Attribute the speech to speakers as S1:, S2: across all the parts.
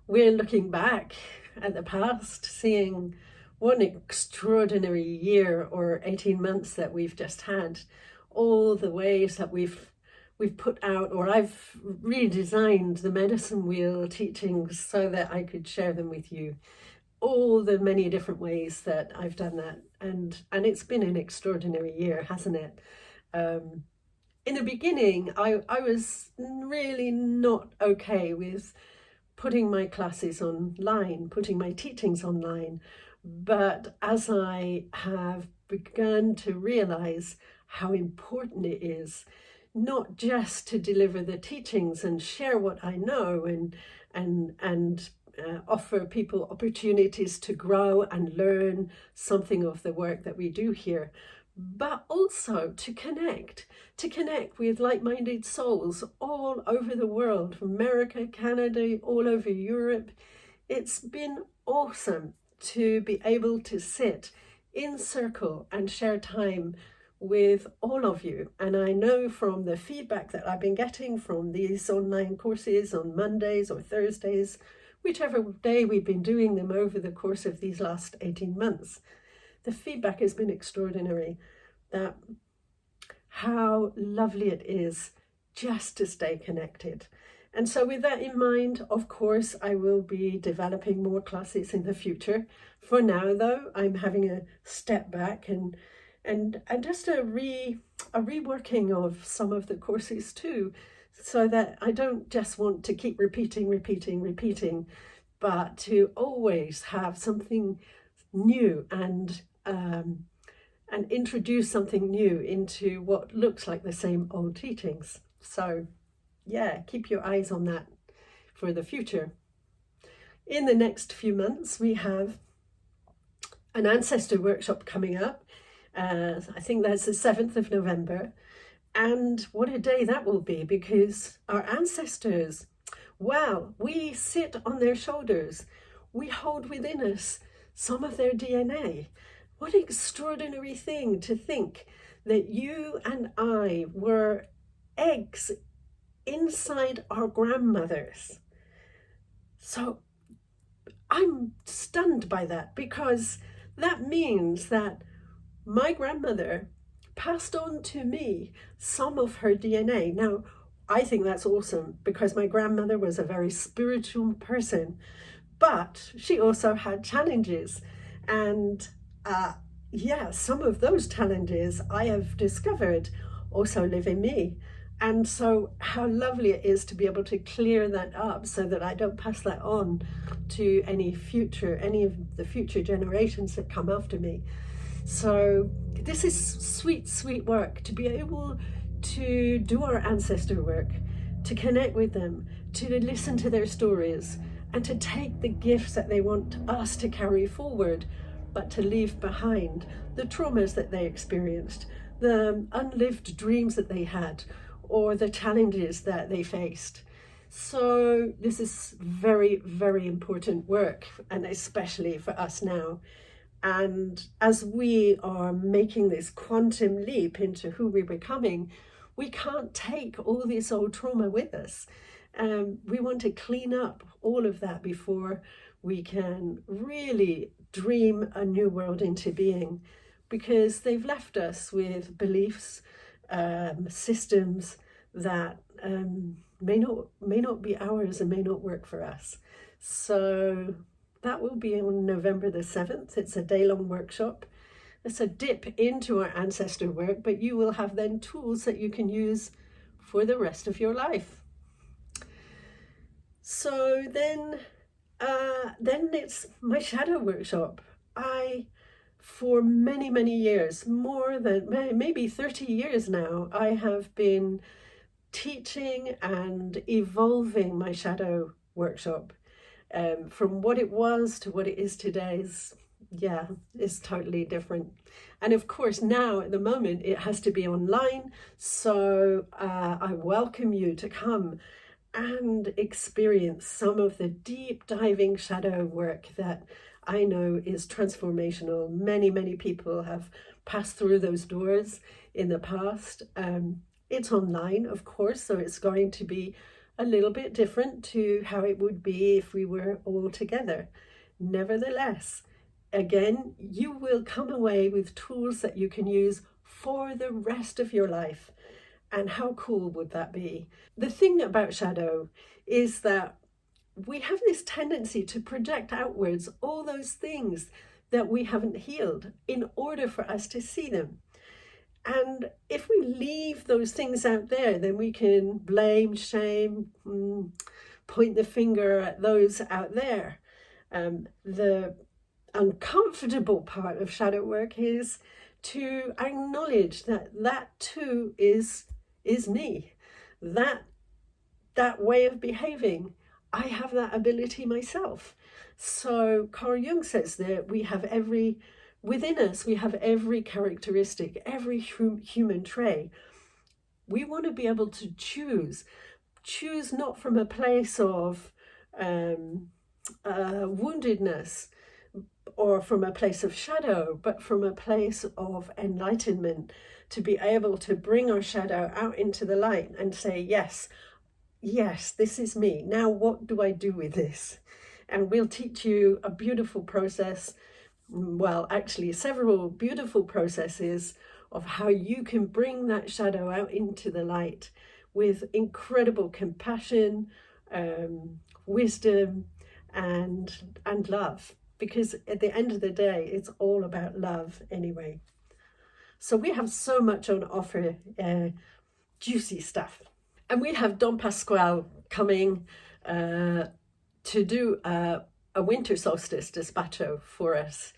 S1: we're looking back at the past, seeing what an extraordinary year or 18 months that we've just had. All the ways that we've put out, or I've redesigned the medicine wheel teachings so that I could share them with you. All the many different ways that I've done that, and it's been an extraordinary year, hasn't it? In the beginning, I was really not okay with putting my classes online, putting my teachings online. But as I have begun to realize how important it is, not just to deliver the teachings and share what I know and offer people opportunities to grow and learn something of the work that we do here, but also to connect with like-minded souls all over the world, from America, Canada, all over Europe. It's been awesome to be able to sit in circle and share time with all of you. And I know from the feedback that I've been getting from these online courses on Mondays or Thursdays, whichever day we've been doing them over the course of these last 18 months, the feedback has been extraordinary, that how lovely it is just to stay connected. And so with that in mind, of course, I will be developing more classes in the future. For now, though, I'm having a step back and just a reworking of some of the courses too, so that I don't just want to keep repeating, but to always have something new and introduce something new into what looks like the same old teachings. So yeah, keep your eyes on that for the future. In the next few months, we have an Ancestor Workshop coming up. I think that's the 7th of November. And what a day that will be, because our ancestors, wow, we sit on their shoulders. We hold within us some of their DNA. What an extraordinary thing to think that you and I were eggs inside our grandmothers. So I'm stunned by that, because that means that my grandmother passed on to me some of her DNA. Now, I think that's awesome, because my grandmother was a very spiritual person, but she also had challenges. And yeah, some of those challenges I have discovered also live in me. And so how lovely it is to be able to clear that up so that I don't pass that on to any of the future generations that come after me. So this is sweet, sweet work, to be able to do our ancestor work, to connect with them, to listen to their stories, and to take the gifts that they want us to carry forward, but to leave behind the traumas that they experienced, the unlived dreams that they had, or the challenges that they faced. So this is very, very important work, and especially for us now. And as we are making this quantum leap into who we're becoming, we can't take all this old trauma with us. We want to clean up all of that before we can really dream a new world into being, because they've left us with beliefs, systems that may not be ours and may not work for us. So that will be on November the 7th. It's a day-long workshop. It's a dip into our ancestor work, but you will have then tools that you can use for the rest of your life. So then it's my shadow workshop. For many, many years, more than maybe 30 years now, I have been teaching and evolving my shadow workshop. From what it was to what it is today is totally different. And of course now at the moment it has to be online, so I welcome you to come and experience some of the deep diving shadow work that I know is transformational. Many, many people have passed through those doors in the past. It's online, of course, so it's going to be a little bit different to how it would be if we were all together. Nevertheless, again, you will come away with tools that you can use for the rest of your life. And how cool would that be? The thing about shadow is that we have this tendency to project outwards all those things that we haven't healed in order for us to see them. And if we leave those things out there, then we can blame, shame, point the finger at those out there. The uncomfortable part of shadow work is to acknowledge that that too is me. That way of behaving, I have that ability myself. So Carl Jung says that within us, we have every characteristic, every human trait. We want to be able to choose not from a place of woundedness or from a place of shadow, but from a place of enlightenment, to be able to bring our shadow out into the light and say, yes, this is me. Now, what do I do with this? And we'll teach you a beautiful process, well, actually several beautiful processes of how you can bring that shadow out into the light with incredible compassion, wisdom, and love. Because at the end of the day, it's all about love anyway. So we have so much on offer, juicy stuff. And we have Don Pasquale coming to do a winter solstice despacho for us.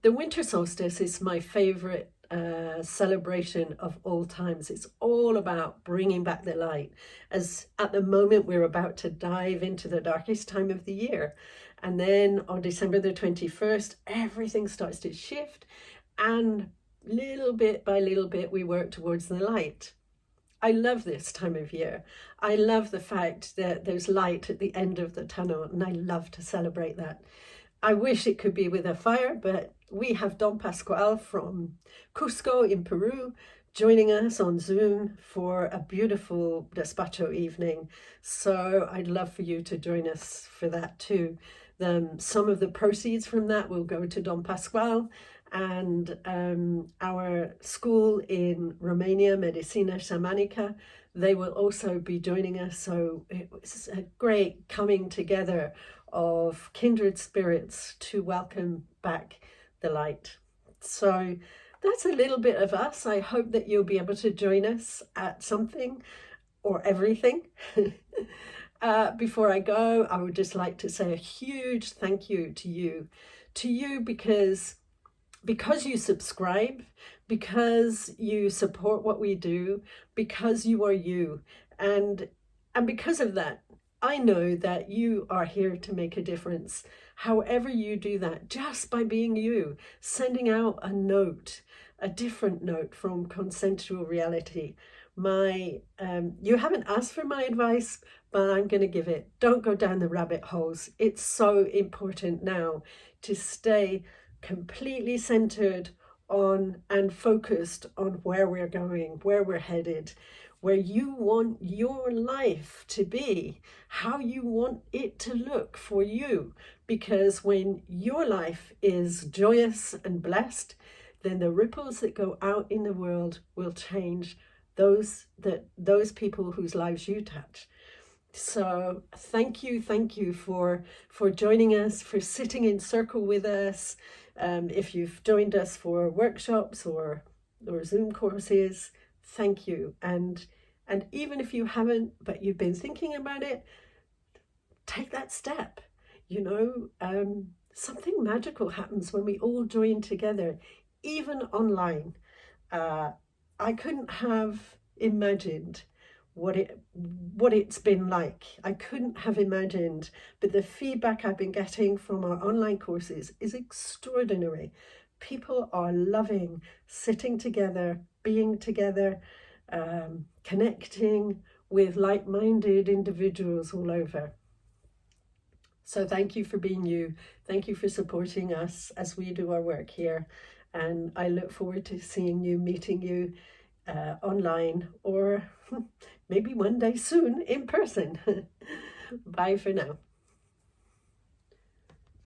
S1: The winter solstice is my favorite celebration of all times. It's all about bringing back the light, as at the moment we're about to dive into the darkest time of the year. And then on December the 21st, everything starts to shift, and little bit by little bit we work towards the light. I love this time of year. I love the fact that there's light at the end of the tunnel, and I love to celebrate that. I wish it could be with a fire, but we have Don Pasquale from Cusco in Peru joining us on Zoom for a beautiful despacho evening. So I'd love for you to join us for that too. Some of the proceeds from that will go to Don Pasquale, and our school in Romania, Medicina Shamanica, they will also be joining us. So it was a great coming together of kindred spirits to welcome back the light. So that's a little bit of us. I hope that you'll be able to join us at something or everything. Before I go, I would just like to say a huge thank you to you because you subscribe, because you support what we do, because you are you. And because of that, I know that you are here to make a difference. However you do that, just by being you, sending out a note, a different note from Consensual Reality. You haven't asked for my advice, but I'm going to give it. Don't go down the rabbit holes. It's so important now to stay completely centered on and focused on where we're going, where we're headed, where you want your life to be, how you want it to look for you. Because when your life is joyous and blessed, then the ripples that go out in the world will change those people whose lives you touch. So thank you for joining us, for sitting in circle with us. If you've joined us for workshops or Zoom courses, thank you. And even if you haven't, but you've been thinking about it, take that step. Something magical happens when we all join together, even online. I couldn't have imagined what it's been like. I couldn't have imagined, but the feedback I've been getting from our online courses is extraordinary. People are loving sitting together, being together, connecting with like-minded individuals all over. So thank you for being you. Thank you for supporting us as we do our work here. And I look forward to seeing you, meeting you online, or maybe one day soon in person. Bye for now.